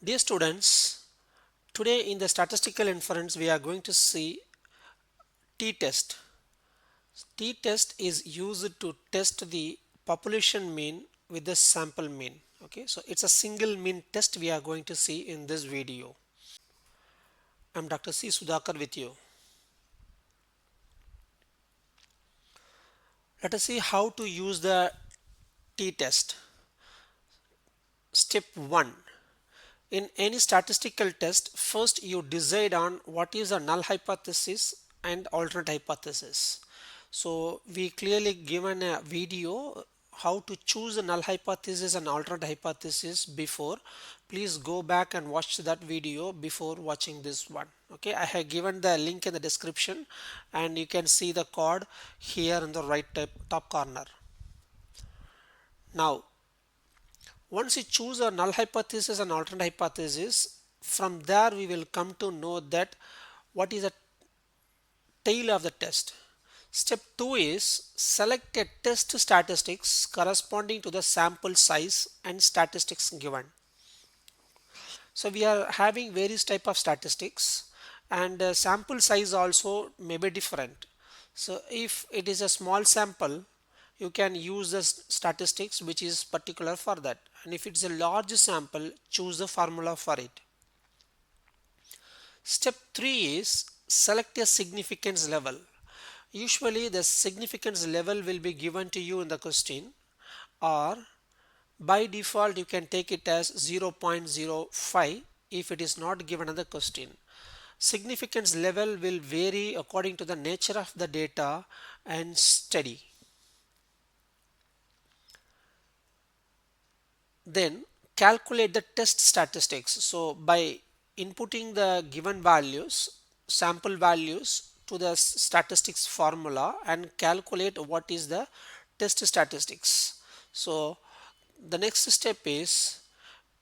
Dear students, today in the statistical inference we are going to see t-test. T-test is used to test the population mean with the sample mean. Okay, so it's a single mean test we are going to see in this video. I'm Dr. C. Sudhakar with you. Let us see how to use the t-test. Step 1. In any statistical test, first you decide on what is a null hypothesis and alternate hypothesis. So we clearly given a video how to choose a null hypothesis and alternate hypothesis before. Please go back and watch that video before watching this one. Okay, I have given the link in the description and you can see the code here in the right top corner. Now once you choose a null hypothesis and alternate hypothesis, from there we will come to know that what is the tail of the test. Step 2 is select a test statistics corresponding to the sample size and statistics given. So we are having various type of statistics and sample size also may be different. So if it is a small sample, you can use the statistics which is particular for that, and if it's a large sample, choose the formula for it. Step 3 is select a significance level. Usually the significance level will be given to you in the question, or by default you can take it as 0.05 if it is not given in the question. Significance level will vary according to the nature of the data and study. Then calculate the test statistics. So by inputting the given values, sample values to the statistics formula and calculate what is the test statistics. So the next step is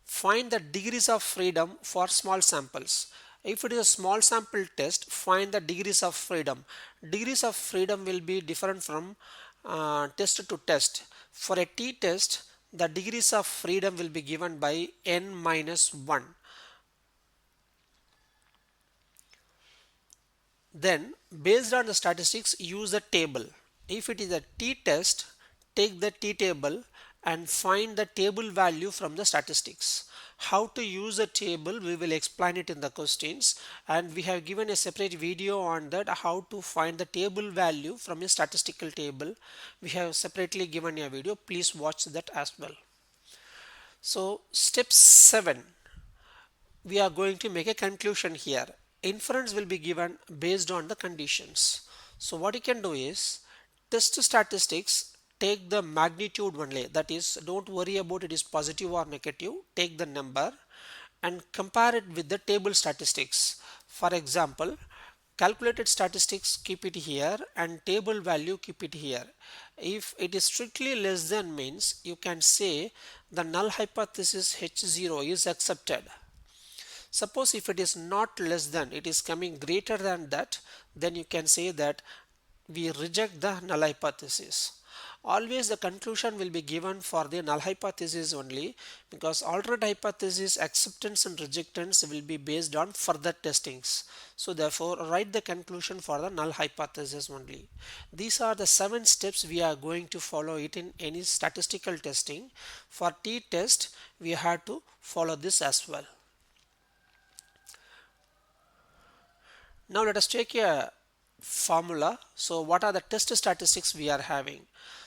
find the degrees of freedom for small samples. If it is a small sample test, find the degrees of freedom. Degrees of freedom will be different from test to test. For a t-test, the degrees of freedom will be given by n minus 1. Then based on the statistics, use a table. If it is a t-test, take the t-table and find the table value from the statistics. How to use a table, we will explain it in the questions, and we have given a separate video on that, how to find the table value from a statistical table. We have separately given a video, please watch that as well. So step 7, we are going to make a conclusion here. Inference will be given based on the conditions. So what you can do is test statistics, take the magnitude only, that is don't worry about it is positive or negative, take the number and compare it with the table statistics. For example, calculated statistics, keep it here, and table value, keep it here. If it is strictly less than, means you can say the null hypothesis H0 is accepted. Suppose if it is not less than, it is coming greater than that, then you can say that we reject the null hypothesis. Always the conclusion will be given for the null hypothesis only, because alternate hypothesis acceptance and rejectance will be based on further testings. So therefore write the conclusion for the null hypothesis only. These are the 7 steps we are going to follow it in any statistical testing. For t-test we have to follow this as well. Now let us take a formula. So what are the test statistics we are having?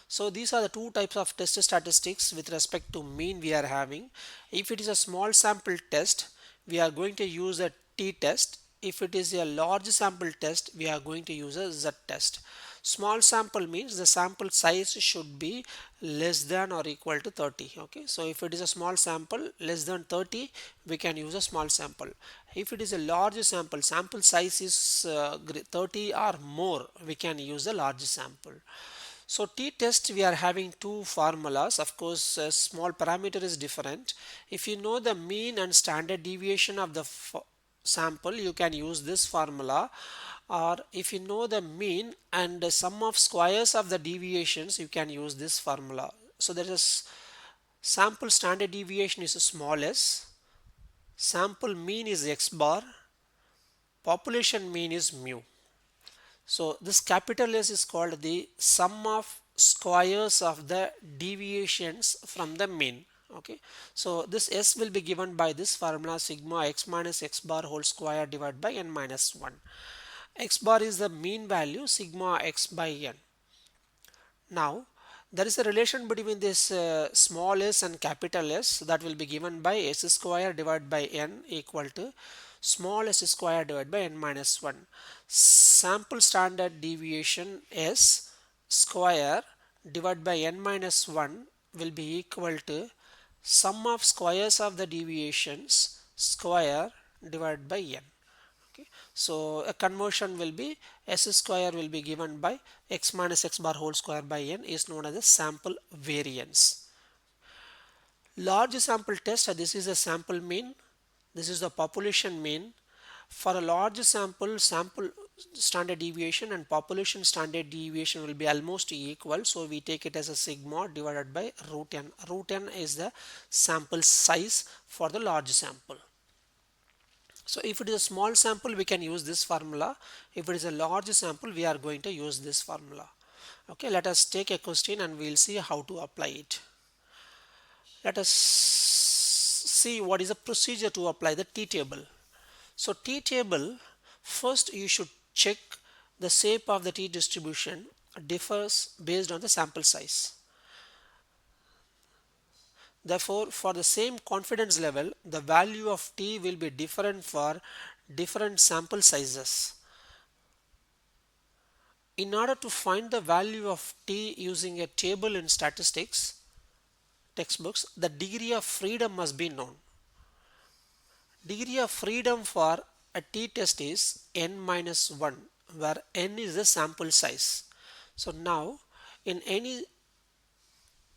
So these are the two types of test statistics with respect to mean we are having. If it is a small sample test, we are going to use a t-test. If it is a large sample test, we are going to use a z-test. Small sample means the sample size should be less than or equal to 30. Okay, so if it is a small sample less than 30, we can use a small sample. If it is a large sample, sample size is 30 or more, we can use a large sample. So t-test we are having two formulas. Of course, a small parameter is different. If you know the mean and standard deviation of the sample, you can use this formula, or if you know the mean and the sum of squares of the deviations, you can use this formula. So there is sample standard deviation is small s, sample mean is x bar, population mean is mu. So this capital S is called the sum of squares of the deviations from the mean. Okay, so this S will be given by this formula sigma x minus x bar whole square divided by n minus 1. X bar is the mean value, sigma x by n. Now there is a relation between this small s and capital S that will be given by s square divided by n equal to small s square divided by n minus 1. Sample standard deviation s square divided by n minus 1 will be equal to sum of squares of the deviations square divided by n. Okay. So a conversion will be s square will be given by x minus x bar whole square by n is known as a sample variance. Large sample test, this is a sample mean, this is the population mean. For a large sample, sample standard deviation and population standard deviation will be almost equal, so we take it as a sigma divided by root n. Root n is the sample size for the large sample. So if it is a small sample, we can use this formula. If it is a large sample, we are going to use this formula. Okay, let us take a question and we'll see how to apply it. Let us see what is the procedure to apply the t-table. So t-table, first you should check the shape of the t-distribution differs based on the sample size. Therefore, for the same confidence level, the value of t will be different for different sample sizes. In order to find the value of t using a table in statistics textbooks, the degree of freedom must be known. Degree of freedom for a t-test is n minus 1, where n is the sample size. So now in any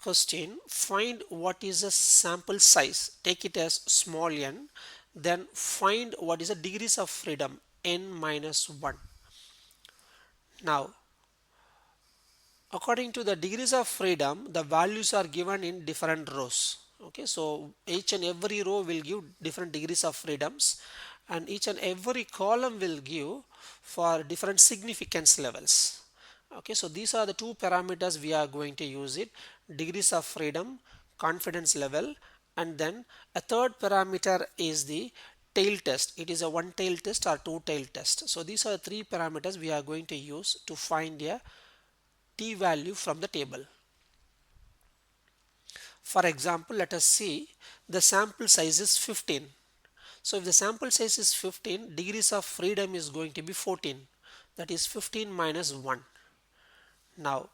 question, find what is the sample size, take it as small n, then find what is the degrees of freedom, n minus 1. Now according to the degrees of freedom, the values are given in different rows. Okay, so each and every row will give different degrees of freedoms, and each and every column will give for different significance levels. Okay, so these are the two parameters we are going to use it: degrees of freedom, confidence level, and then a third parameter is the tail test. It is a one tail test or two tail test. So these are the three parameters we are going to use to find a t value from the table. For example, let us see the sample size is 15. So if the sample size is 15, degrees of freedom is going to be 14. That is 15 minus 1. Now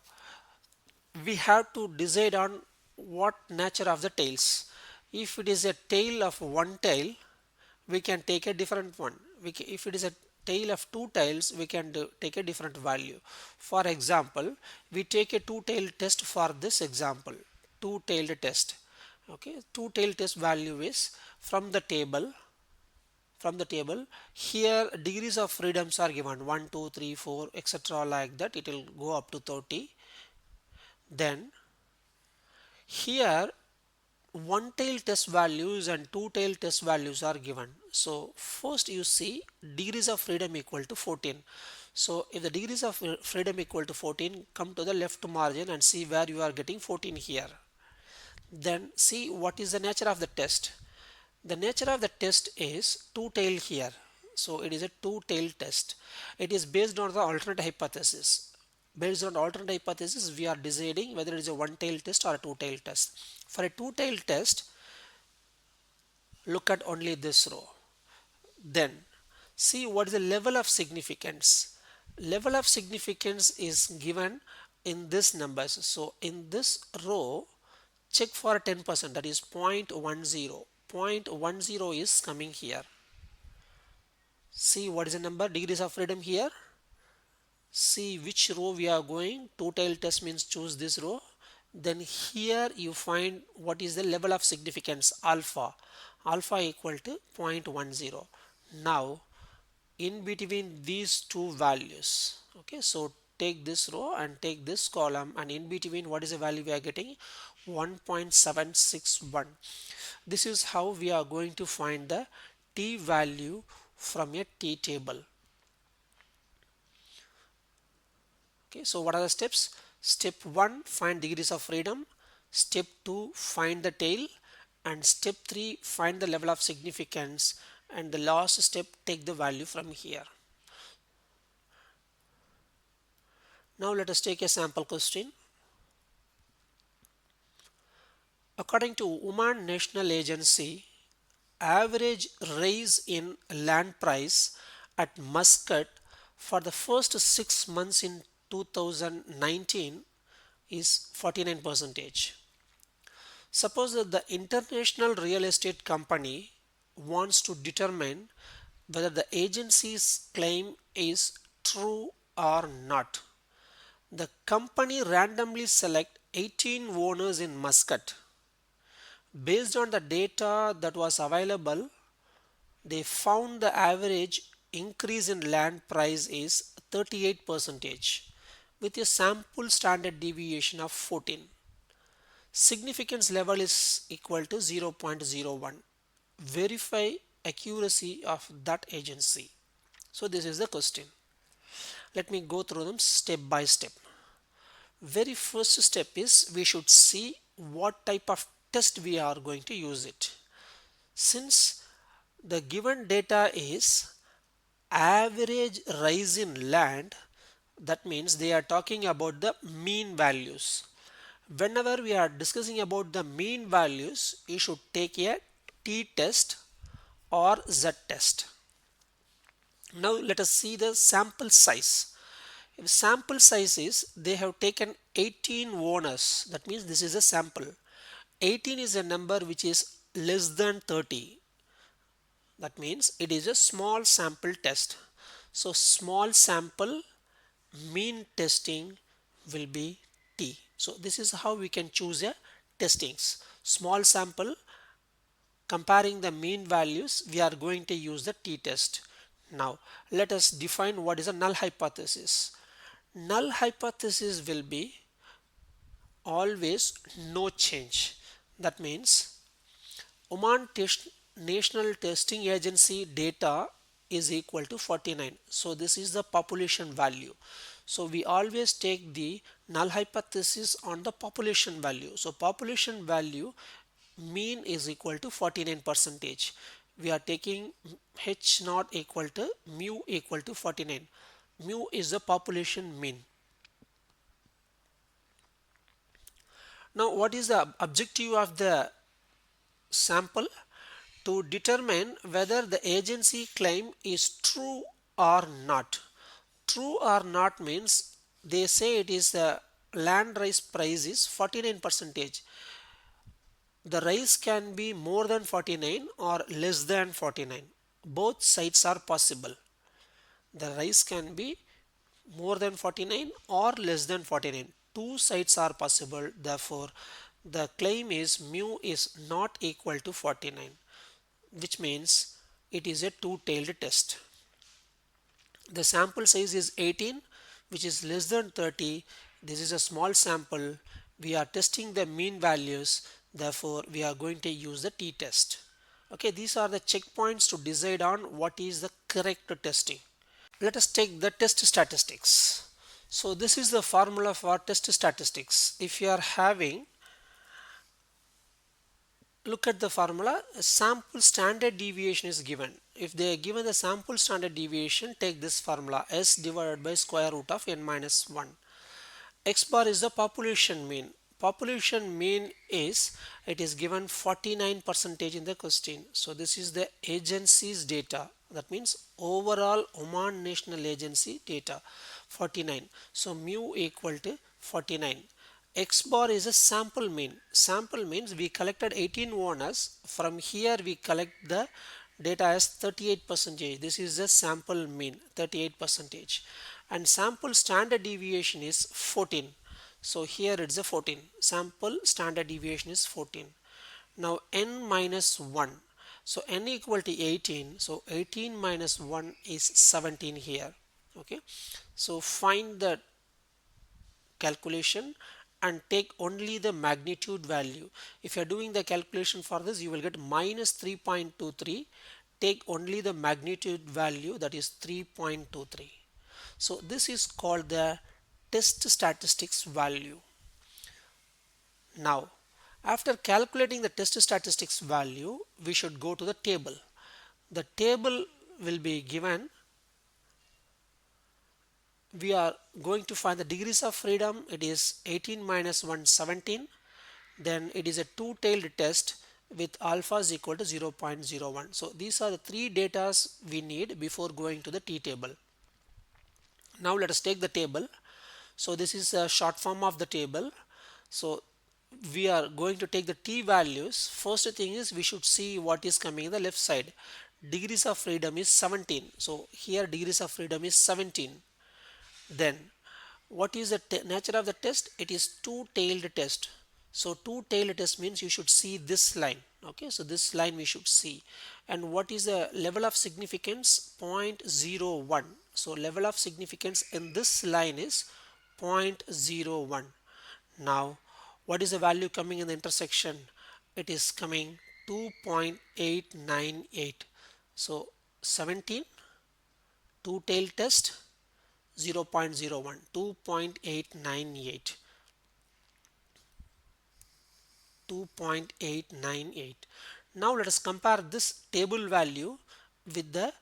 we have to decide on what nature of the tails. If it is a tail of one tail, we can take a different one. If it is a tail of two tails, we can take a different value. For example, we take a two-tailed test for this example. Two-tailed test. Okay, two-tailed test value is from the table. Here degrees of freedoms are given 1, 2, 3, 4, etc. like that. It will go up to 30. Then here one tail test values and two tail test values are given. So first you see degrees of freedom equal to 14. So if the degrees of freedom equal to 14, come to the left margin and see where you are getting 14 here. Then see what is the nature of the test. The nature of the test is two tail here. So it is a two tail test. It is based on the alternate hypothesis. Based on alternate hypothesis, we are deciding whether it is a one tail test or a two tail test. For a two tail test, look at only this row. Then see what is the level of significance. Level of significance is given in this numbers. So in this row, check for 10%, that is 0.10. 0.10 is coming here. See what is the number, degrees of freedom here. See which row we are going. Two tail test means choose this row. Then here you find what is the level of significance, alpha. Alpha equal to 0.10. Now in between these two values, okay, so take this row and take this column, and in between what is the value we are getting, 1.761. This is how we are going to find the t value from a t table. Okay, so what are the steps? Step 1, find degrees of freedom. Step 2, find the tail. And step 3, find the level of significance. And the last step, take the value from here. Now let us take a sample question. According to Oman National Agency, average rise in land price at Muscat for the first 6 months in 2019 is 49%. Suppose that the international real estate company wants to determine whether the agency's claim is true or not. The company randomly select 18 owners in Muscat. Based on the data that was available, they found the average increase in land price is 38% with a sample standard deviation of 14. Significance level is equal to 0.01. Verify accuracy of that agency. So this is the question. Let me go through them step by step. Very first step is we should see what type of test we are going to use it. Since the given data is average rise in land, that means they are talking about the mean values. Whenever we are discussing about the mean values, you should take a t-test or z-test. Now let us see the sample size. If sample size is they have taken 18 owners, that means this is a sample. 18 is a number which is less than 30. That means it is a small sample test. So small sample mean testing will be t. So this is how we can choose a testings. Small sample comparing the mean values, we are going to use the t-test. Now let us define what is a null hypothesis. Null hypothesis will be always no change. That means Oman National Testing Agency data is equal to 49. So this is the population value. So we always take the null hypothesis on the population value. So population value mean is equal to 49%. We are taking h naught equal to mu equal to 49. Mu is the population mean. Now what is the objective of the sample? To determine whether the agency claim is true or not. True or not means they say it is the land rise price is 49%. The rise can be more than 49 or less than 49. Both sides are possible. The rise can be more than 49 or less than 49. Two sides are possible. Therefore, the claim is mu is not equal to 49, which means it is a two-tailed test. The sample size is 18, which is less than 30. This is a small sample. We are testing the mean values. Therefore, we are going to use the t-test. Okay, these are the checkpoints to decide on what is the correct testing. Let us take the test statistics. So this is the formula for test statistics. If you are having, look at the formula, sample standard deviation is given. If they are given the sample standard deviation, take this formula s divided by square root of n minus 1. X bar is the population mean. Population mean is, it is given 49% in the question. So this is the agency's data. That means overall Oman National Agency data 49. So mu equal to 49. X bar is a sample mean. Sample means we collected 18 owners. From here we collect the data as 38%. This is the sample mean 38%. And sample standard deviation is 14. So here it's a 14. Sample standard deviation is 14. Now n minus 1. So n equal to 18. So 18 minus 1 is 17 here. Okay. So find the calculation and take only the magnitude value. If you are doing the calculation for this, you will get minus 3.23. Take only the magnitude value, that is 3.23. So this is called the test statistics value. Now, after calculating the test statistics value, we should go to the table. The table will be given. We are going to find the degrees of freedom. It is 18 minus 1, 17. Then it is a two-tailed test with alpha is equal to 0.01. So these are the three datas we need before going to the t table. Now let us take the table. So this is a short form of the table. So we are going to take the t values. First thing is we should see what is coming in the left side. Degrees of freedom is 17. So here degrees of freedom is 17. Then what is the nature of the test? It is two-tailed test. So two-tailed test means you should see this line. Okay, so this line we should see. And what is the level of significance? 0.01. So level of significance in this line is 0.01. Now what is the value coming in the intersection? It is coming 2.898. So 17, two-tailed test, 0.01, 2.898. 2.898. Now let us compare this table value with the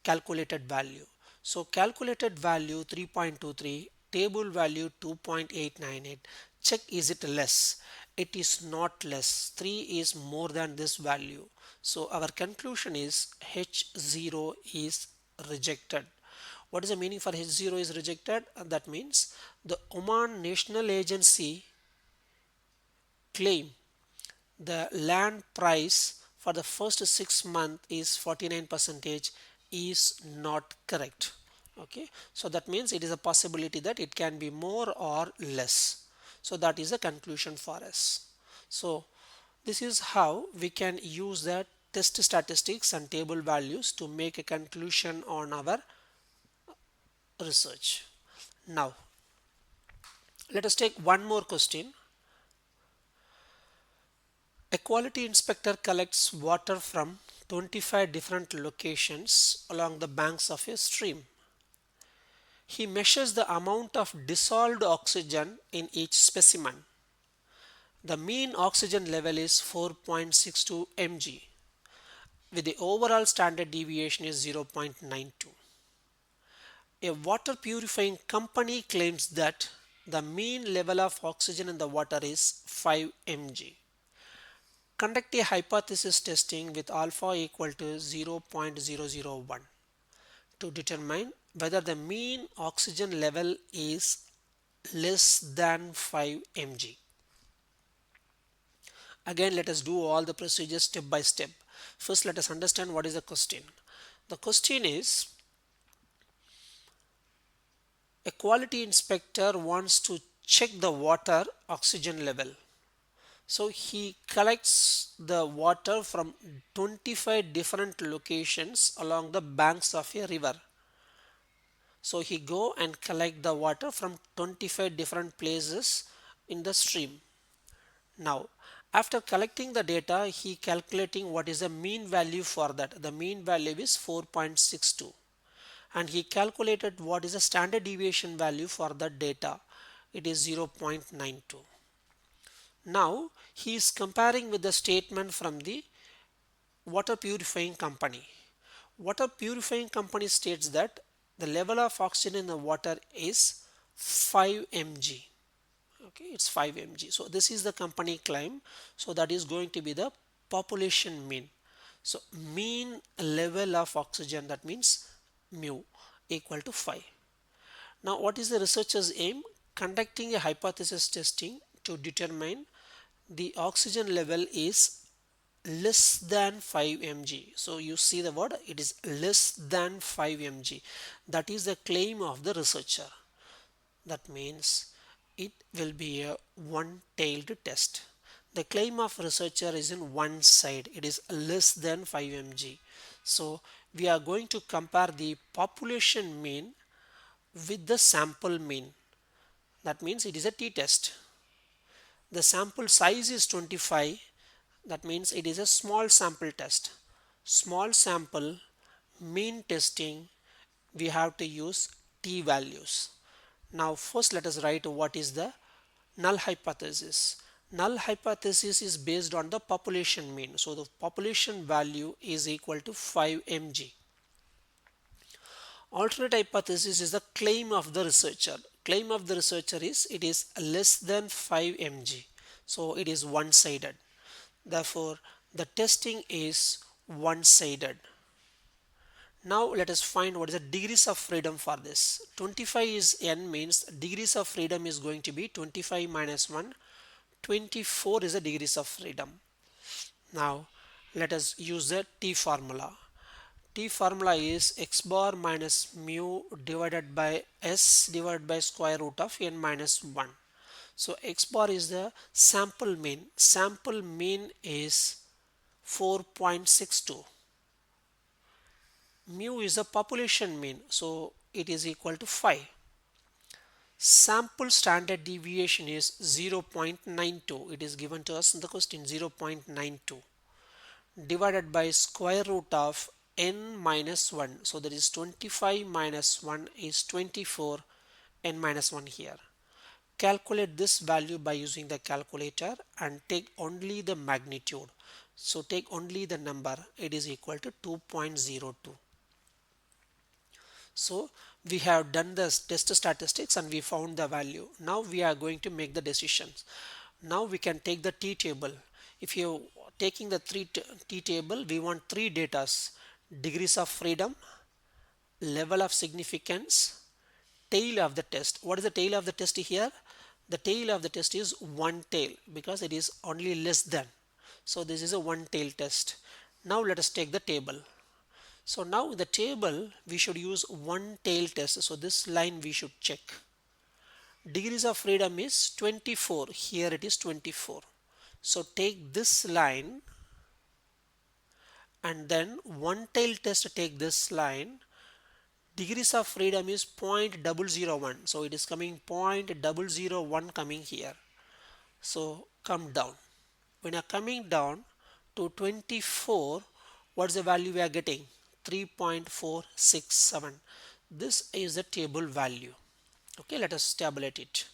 calculated value. So calculated value 3.23, table value 2.898. Check, is it less? It is not less. 3 is more than this value. So our conclusion is H0 is rejected. What is the meaning for H0 is rejected? That means the Oman National Agency claim the land price for the first 6 months is 49% is not correct. Okay, so that means it is a possibility that it can be more or less. So that is a conclusion for us. So this is how we can use the test statistics and table values to make a conclusion on our research. Now let us take one more question. A quality inspector collects water from 25 different locations along the banks of a stream. He measures the amount of dissolved oxygen in each specimen. The mean oxygen level is 4.62 mg, with the overall standard deviation is 0.92. A water purifying company claims that the mean level of oxygen in the water is 5 mg. Conduct a hypothesis testing with alpha equal to 0.001 to determine whether the mean oxygen level is less than 5 mg. Again, let us do all the procedures step by step. First, let us understand what is the question. The question is, a quality inspector wants to check the water oxygen level. So he collects the water from 25 different locations along the banks of a river. So he go and collect the water from 25 different places in the stream. Now after collecting the data, he calculating what is the mean value for that. The mean value is 4.62, and he calculated what is the standard deviation value for that data. It is 0.92. Now he is comparing with the statement from the water purifying company. Water purifying company states that the level of oxygen in the water is 5 mg. Okay, it's 5 mg. So this is the company claim. So that is going to be the population mean. So mean level of oxygen, that means mu equal to 5. Now what is the researcher's aim? Conducting a hypothesis testing to determine the oxygen level is less than 5 mg. So you see the word, it is less than 5 mg. That is the claim of the researcher. That means it will be a one-tailed test. The claim of researcher is in one side, it is less than 5 mg. So we are going to compare the population mean with the sample mean. That means it is a t-test. The sample size is 25. That means it is a small sample test. Small sample, mean testing, we have to use t values. Now first let us write what is the null hypothesis. Null hypothesis is based on the population mean. So the population value is equal to 5 mg. Alternate hypothesis is the claim of the researcher. Claim of the researcher is it is less than 5 mg. So it is one-sided. Therefore, the testing is one-sided. Now let us find what is the degrees of freedom for this. 25 is n, means degrees of freedom is going to be 25 minus 1. 24 is the degrees of freedom. Now let us use the T formula. T formula is x bar minus mu divided by s divided by square root of n minus 1. So x bar is the sample mean. Sample mean is 4.62. Mu is the population mean, so it is equal to 5. Sample standard deviation is 0.92. It is given to us in the question, 0.92 divided by square root of n minus 1. So that is 25 minus 1 is 24, n minus 1 here. Calculate this value by using the calculator and take only the magnitude. So take only the number, it is equal to 2.02. So we have done the test statistics and we found the value. Now we are going to make the decisions. Now we can take the t table. If you taking the t table, we want three datas: degrees of freedom, level of significance, tail of the test. What is the tail of the test here? The tail of the test is one tail because it is only less than. So this is a one tail test. Now let us take the table. So now in the table we should use one tail test. So this line we should check. Degrees of freedom is 24. Here it is 24. So take this line and then one tail test, take this line. Degrees of freedom is 0.001. So it is coming 0.001 coming here. So come down. When you are coming down to 24, what is the value we are getting? 3.467. This is the table value. Okay, let us tabulate it.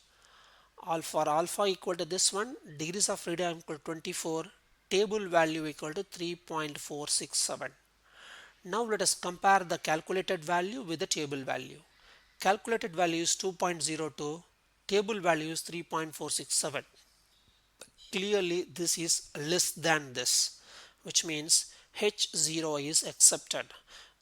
All for alpha equal to this one, degrees of freedom equal to 24, table value equal to 3.467. Now let us compare the calculated value with the table value. Calculated value is 2.02, table value is 3.467. Clearly this is less than this, which means H0 is accepted.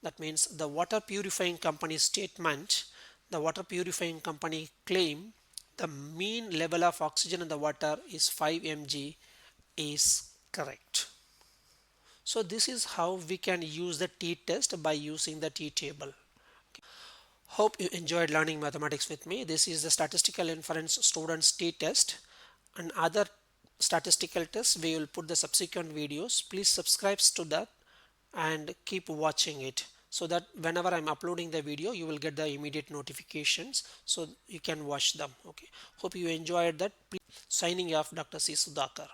That means the water purifying company statement, the water purifying company claim the mean level of oxygen in the water is 5 mg is correct. So this is how we can use the t-test by using the t-table. Hope you enjoyed learning mathematics with me. This is the statistical inference students t-test, and other statistical tests we will put the subsequent videos. Please subscribe to that and keep watching it, so that whenever I'm uploading the video you will get the immediate notifications, so you can watch them. Okay, hope you enjoyed that. Please, signing off, Dr. C. Sudhakar.